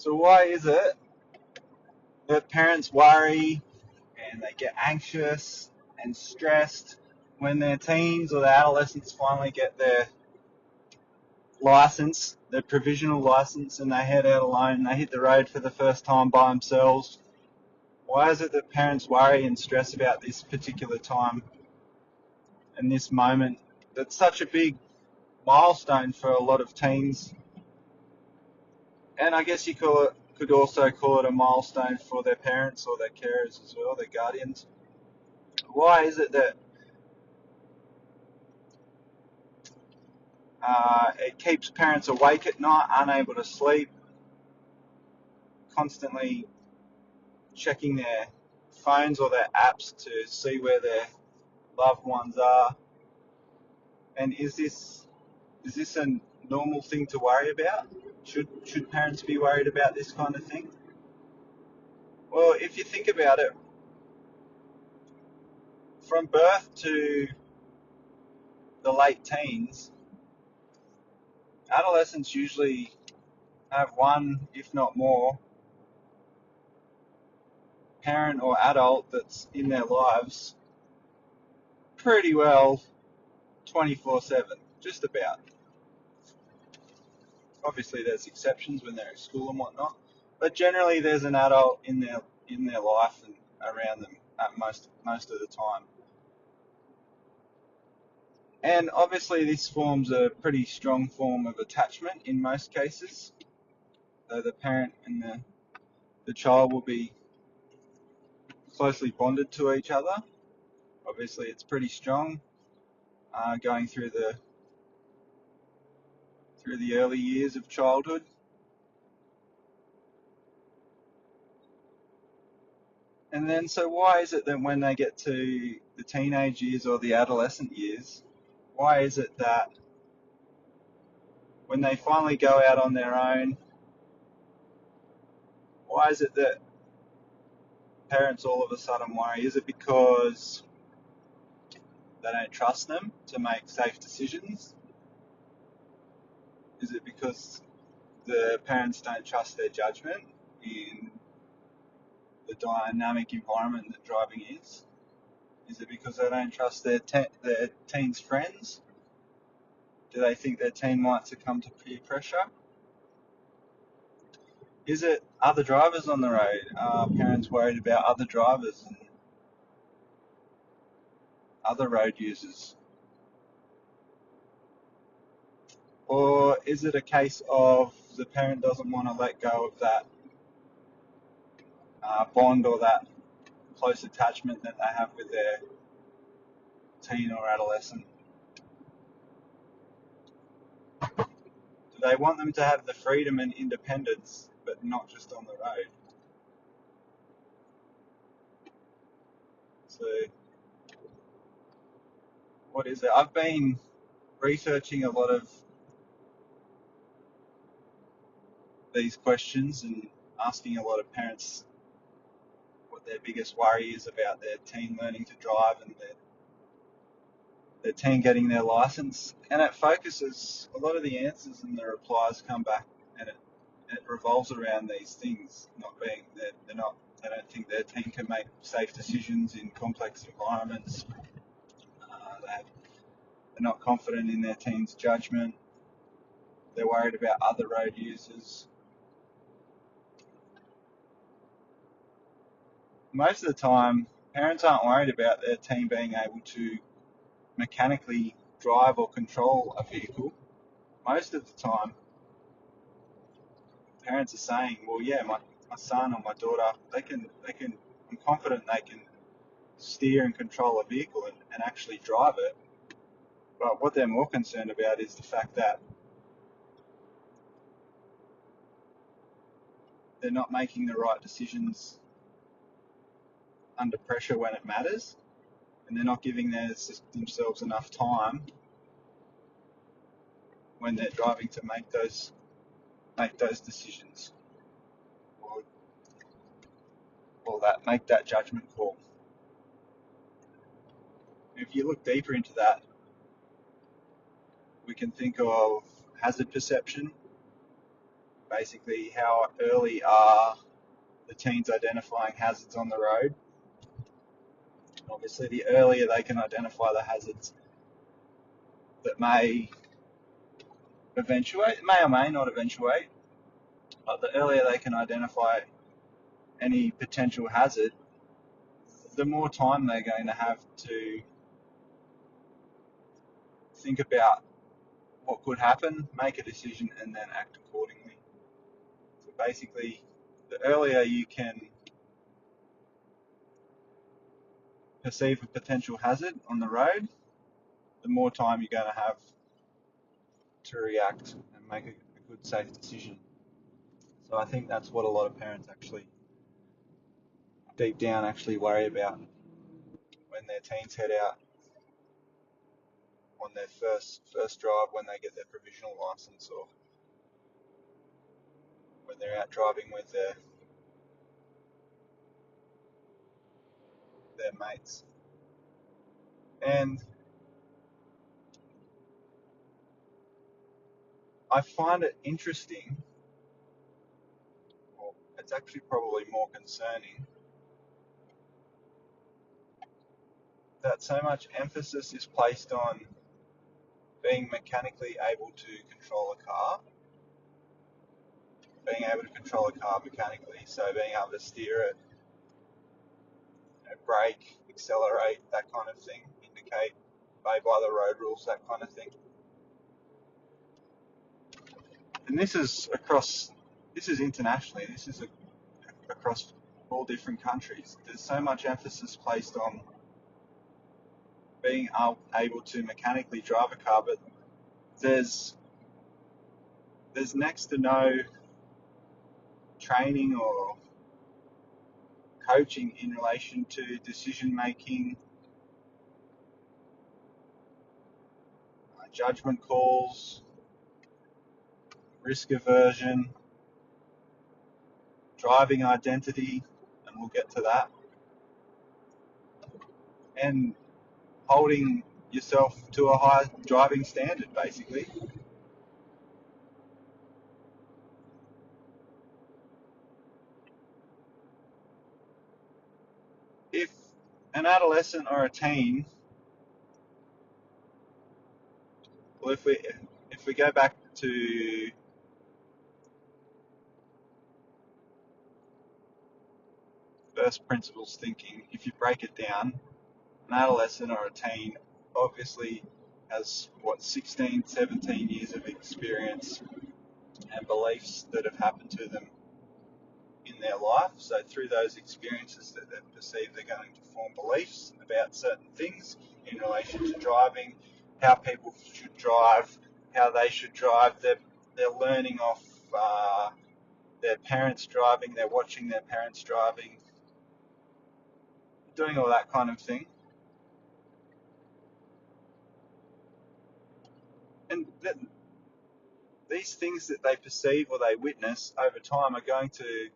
So why is it that parents worry and they get anxious and stressed when their teens or their adolescents finally get their license, their provisional license, and they head out alone and they hit the road for the first time by themselves? Why is it that parents worry and stress about this particular time and this moment that's such a big milestone for a lot of teens? And I guess you could also call it a milestone for their parents or their carers as well, their guardians. Why is it that it keeps parents awake at night, unable to sleep, constantly checking their phones or their apps to see where their loved ones are? And is this a normal thing to worry about? Should parents be worried about this kind of thing? Well, if you think about it, from birth to the late teens, adolescents usually have one, if not more, parent or adult that's in their lives pretty well 24/7, just about. Obviously, there's exceptions when they're at school and whatnot, but generally there's an adult in their life and around them at most of the time. And obviously, this forms a pretty strong form of attachment in most cases. So the parent and the child will be closely bonded to each other. Obviously, it's pretty strong going through the early years of childhood. And then, so why is it that when they get to the teenage years or the adolescent years, why is it that when they finally go out on their own, why is it that parents all of a sudden worry? Is it because they don't trust them to make safe decisions? Is it because the parents don't trust their judgment in the dynamic environment that driving is? Is it because they don't trust their teen's friends? Do they think their teen might succumb to peer pressure? Is it other drivers on the road? Are parents worried about other drivers and other road users? Or is it a case of the parent doesn't want to let go of that bond or that close attachment that they have with their teen or adolescent? Do they want them to have the freedom and independence, but not just on the road? So, what is it? I've been researching a lot of these questions and asking a lot of parents what their biggest worry is about their teen learning to drive and their teen getting their license. And it focuses, a lot of the answers and the replies come back, and it revolves around these things, not being that they don't think their teen can make safe decisions in complex environments. They're not confident in their teen's judgment. They're worried about other road users. Most of the time, parents aren't worried about their teen being able to mechanically drive or control a vehicle. Most of the time, parents are saying, well, yeah, my son or my daughter, I'm confident they can steer and control a vehicle and actually drive it. But what they're more concerned about is the fact that they're not making the right decisions under pressure when it matters, and they're not giving themselves enough time when they're driving to make those decisions, or, make that judgment call. If you look deeper into that, we can think of hazard perception, basically how early are the teens identifying hazards on the road. Obviously, the earlier they can identify the hazards that may eventuate, may or may not eventuate, but the earlier they can identify any potential hazard, the more time they're going to have to think about what could happen, make a decision, and then act accordingly. So basically, the earlier you can perceive a potential hazard on the road, the more time you're going to have to react and make a good, safe decision. So I think that's what a lot of parents actually, deep down, actually worry about when their teens head out on their first drive, when they get their provisional license, or when they're out driving with their mates. And I find it interesting, or it's actually probably more concerning, that so much emphasis is placed on being mechanically able to control a car, being able to control a car mechanically, so being able to steer it, brake, accelerate, that kind of thing, indicate, obey by the road rules, that kind of thing. And this is internationally, this is across all different countries. There's so much emphasis placed on being able to mechanically drive a car, but there's next to no training or coaching in relation to decision making, judgment calls, risk aversion, driving identity, and we'll get to that, and holding yourself to a high driving standard, basically. If an adolescent or a teen, well, if we go back to first principles thinking, if you break it down, an adolescent or a teen obviously has 16, 17 years of experience and beliefs that have happened to them in their life. So through those experiences that they've perceived, they're going to form beliefs about certain things in relation to driving, how people should drive, how they should drive. They're learning off their parents driving, they're watching their parents driving, doing all that kind of thing. And these things that they perceive or they witness over time are going to,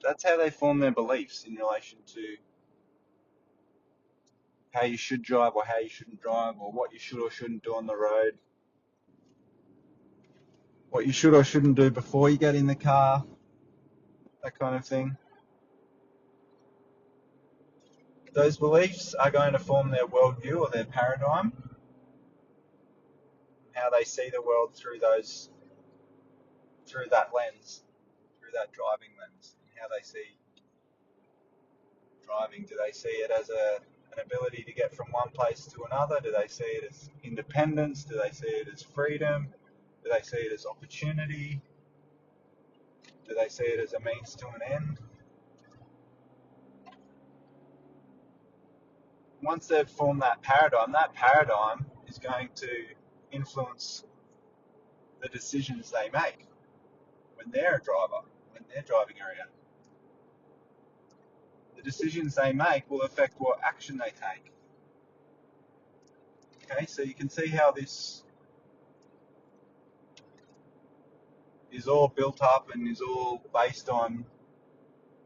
that's how they form their beliefs in relation to how you should drive or how you shouldn't drive, or what you should or shouldn't do on the road, what you should or shouldn't do before you get in the car, that kind of thing. Those beliefs are going to form their worldview or their paradigm, how they see the world through that lens, through that driving lens, and how they see driving. Do they see it as an ability to get from one place to another? Do they see it as independence? Do they see it as freedom? Do they see it as opportunity? Do they see it as a means to an end? Once they've formed that paradigm is going to influence the decisions they make when they're a driver, when they're driving around. The decisions they make will affect what action they take. Okay, so you can see how this is all built up and is all based on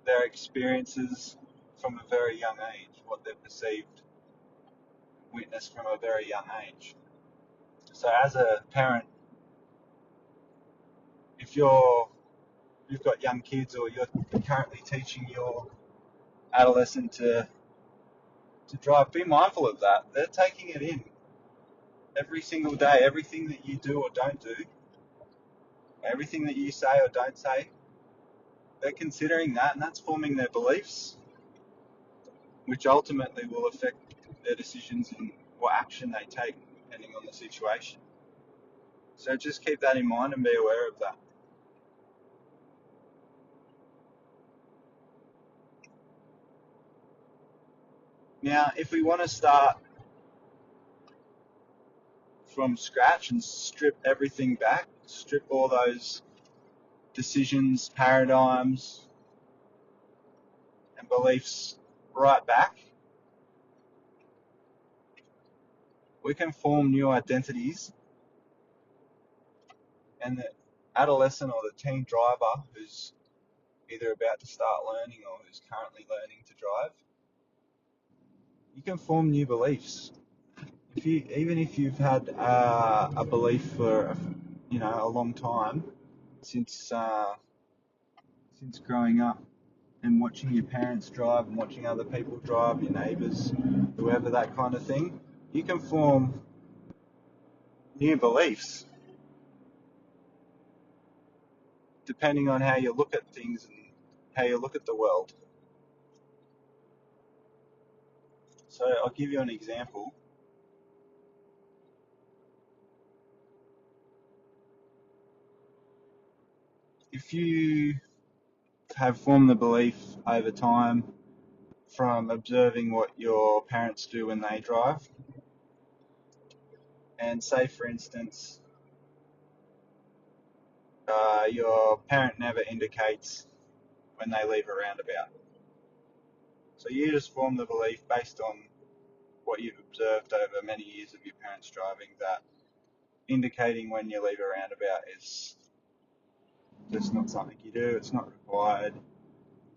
their experiences from a very young age, what they've perceived, witnessed from a very young age. So as a parent, if you've got young kids or you're currently teaching your adolescent to drive, be mindful of that. They're taking it in every single day. Everything that you do or don't do, everything that you say or don't say, they're considering that, and that's forming their beliefs, which ultimately will affect their decisions and what action they take, depending on the situation. So just keep that in mind and be aware of that. Now, if we want to start from scratch and strip everything back, strip all those decisions, paradigms, and beliefs right back, we can form new identities, and the adolescent or the teen driver who's either about to start learning or who's currently learning to drive, you can form new beliefs. Even if you've had a belief for a long time, since growing up and watching your parents drive and watching other people drive, your neighbours, whoever, that kind of thing, you can form new beliefs depending on how you look at things and how you look at the world. So I'll give you an example. If you have formed the belief over time from observing what your parents do when they drive, and say, for instance, your parent never indicates when they leave a roundabout. So you just form the belief based on what you've observed over many years of your parents driving, that indicating when you leave a roundabout is just not something you do. It's not required.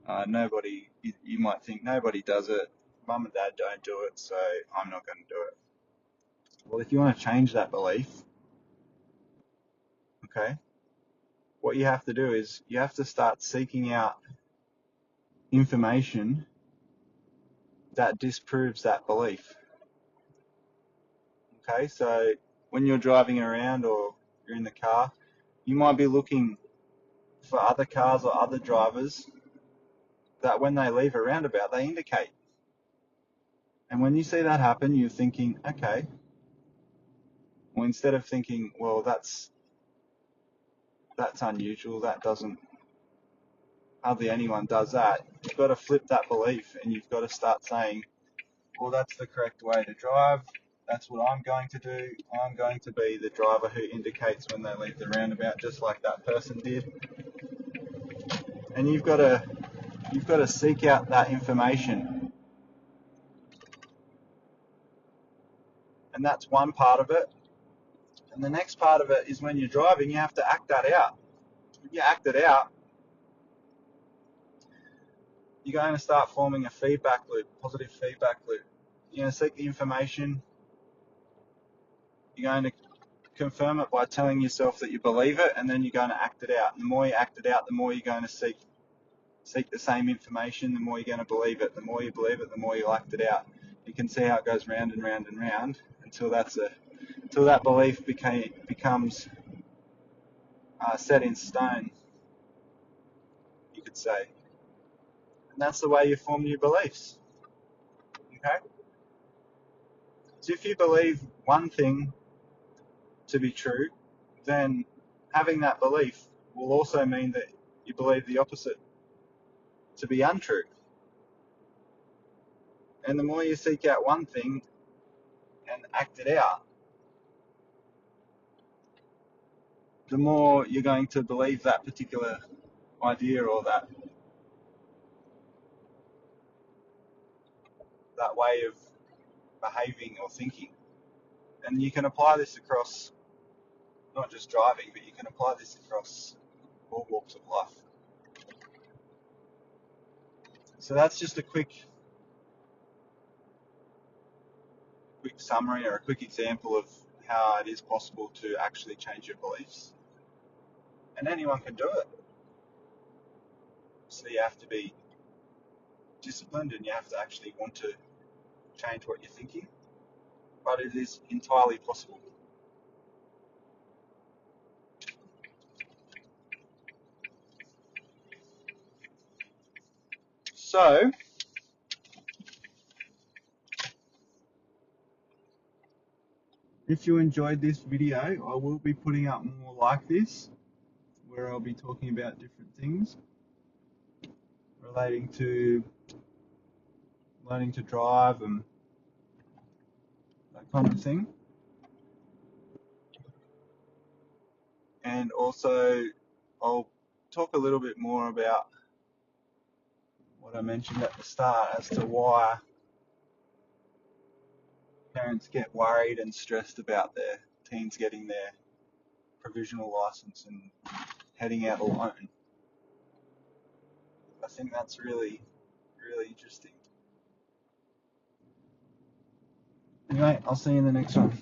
You might think nobody does it. Mum and dad don't do it, so I'm not going to do it. Well, if you want to change that belief, okay, what you have to do is you have to start seeking out information that disproves that belief. Okay, so when you're driving around or you're in the car, you might be looking for other cars or other drivers that when they leave a roundabout, they indicate. And when you see that happen, you're thinking, okay, well, instead of thinking, well, that's unusual, that doesn't, hardly anyone does that, you've got to flip that belief and you've got to start saying, well, that's the correct way to drive. That's what I'm going to do. I'm going to be the driver who indicates when they leave the roundabout, just like that person did. And you've got to seek out that information. And that's one part of it. And the next part of it is when you're driving, you have to act that out. When you act it out, you're going to start forming a feedback loop, positive feedback loop. You're going to seek the information. You're going to confirm it by telling yourself that you believe it, and then you're going to act it out. And the more you act it out, the more you're going to seek the same information, the more you're going to believe it. The more you believe it, the more you'll act it out. You can see how it goes round and round and round until that belief becomes set in stone, you could say. And that's the way you form new beliefs. Okay? So if you believe one thing to be true, then having that belief will also mean that you believe the opposite to be untrue. And the more you seek out one thing and act it out, the more you're going to believe that particular idea or that way of behaving or thinking. And you can apply this across not just driving, but you can apply this across all walks of life. So that's just a quick summary or a quick example of how it is possible to actually change your beliefs. and anyone can do it. So you have to be disciplined and you have to actually want to change what you're thinking, but it is entirely possible. So, if you enjoyed this video, I will be putting up more like this, where I'll be talking about different things relating to learning to drive and that kind of thing. And also, I'll talk a little bit more about what I mentioned at the start as to why parents get worried and stressed about their teens getting their provisional license and heading out alone. I think that's really, really interesting. Anyway, I'll see you in the next one.